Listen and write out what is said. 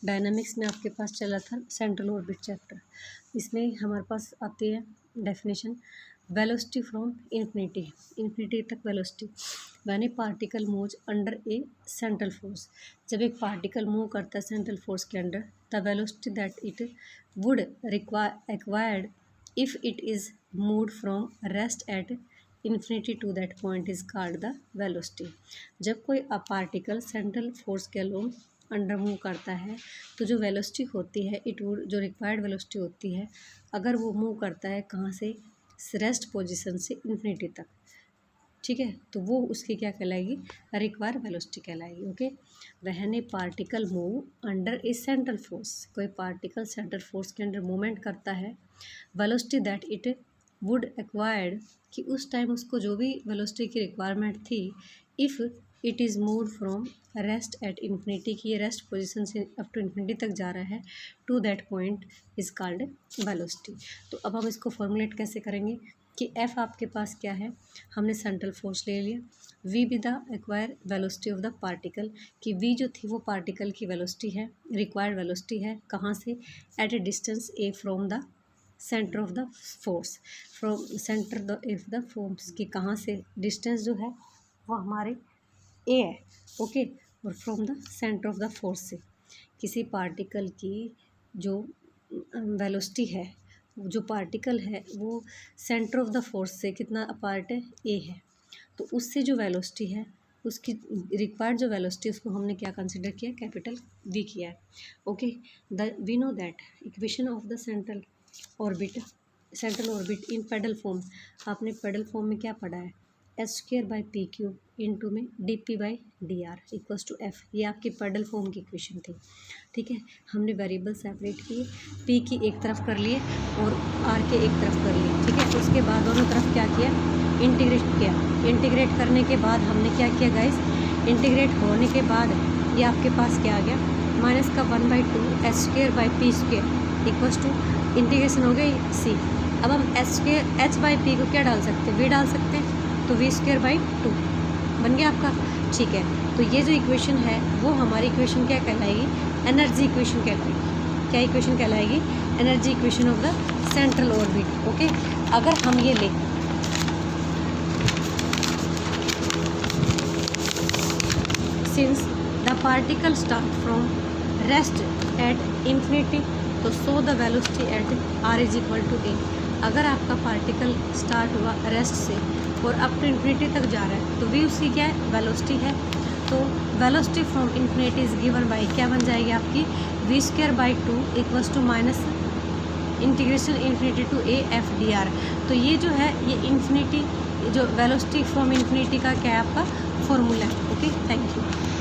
Dynamics में आपके पास चला था सेंट्रल ऑर्बिट चैप्टर। इसमें हमारे पास आती है डेफिनेशन, वेलोसिटी फ्रॉम इन्फिनिटी तक velocity when a particle moves under a central force. जब एक पार्टिकल मूव करता है सेंट्रल फोर्स के under, the velocity that it would acquired if it is moved from rest at infinity to that point is called the velocity. जब कोई particle central force के along under move करता है तो जो वेलोसिटी होती है जो रिक्वायर्ड वेलोसिटी होती है, अगर वो मूव करता है कहाँ से, रेस्ट पोजीशन से इन्फिनिटी तक, ठीक है, तो वो उसकी क्या कहलाएगी, रिक्वायर्ड वेलोसिटी कहलाएगी। Okay, when a particle move under a central force, कोई पार्टिकल सेंट्रल फोर्स के अंडर मूवमेंट करता है, velocity that it would acquired, कि उस टाइम उसको जो भी वेलोसिटी की रिक्वायरमेंट थी, if it is move from rest at infinity, की ये रेस्ट पोजीशन से अप टू इन्फिनिटी तक जा रहा है, to that point is called velocity. तो अब हम इसको फॉर्मुलेट कैसे करेंगे कि एफ आपके पास क्या है, हमने सेंट्रल फोर्स ले लिया, V be the acquire velocity of the particle, कि वी जो थी वो पार्टिकल की वेलोसिटी है, रिक्वायर्ड वेलोसिटी है, कहाँ से, at a distance a from the centre of the force, from centre of the force की कहाँ से डिस्टेंस जो है वो हमारे ए है। ओके, और from the centre of the force से किसी पार्टिकल की जो वेलोसिटी है, जो पार्टिकल है वो सेंटर ऑफ द फोर्स से कितना अपार्ट है, ए है, तो उससे जो वेलोसिटी है उसकी रिक्वायर्ड जो वेलोसिटी उसको हमने क्या कंसिडर किया, कैपिटल वी किया है। Okay, we know that equation of the central orbit in pedal form, आपने पेडल फॉर्म में क्या पढ़ा है, h² by p cube into में dp by dr equals to f, ये आपकी पेडल फॉर्म की इक्वेशन थी। ठीक है, हमने वेरिएबल सेपरेट किए, p की एक तरफ कर लिए और r के एक तरफ कर लिए। ठीक है, उसके बाद दोनों तरफ क्या किया, इंटीग्रेट किया। इंटीग्रेट करने के बाद हमने क्या किया गाइस, इंटीग्रेट होने के बाद ये आपके पास क्या आ गया, माइनस का 1/2 h² by p square equals to integration हो गई c। अब हम h बाई पी को क्या डाल सकते हैं, v डाल सकते हैं, तो v²/2 बन गया आपका। ठीक है, तो ये जो इक्वेशन है वो हमारी इक्वेशन क्या कहलाएगी, एनर्जी इक्वेशन कहलाएगी। क्या इक्वेशन कहलाएगी, energy equation of the central orbit. Okay, अगर हम ये लें since the particle start from rest at infinity, तो so the velocity at r is equal to a। अगर आपका पार्टिकल स्टार्ट हुआ रेस्ट से और अप टू इन्फिनिटी तक जा रहा है तो v उसकी क्या है, वेलोसिटी है। तो velocity from infinity is given by क्या बन जाएगी आपकी, v²/2 equals to minus integration infinity to a f dr। तो ये जो है ये इन्फिनिटी, जो वेलोसिटी फ्रॉम इन्फिनिटी का क्या है आपका फॉर्मूला है। Okay, thank you.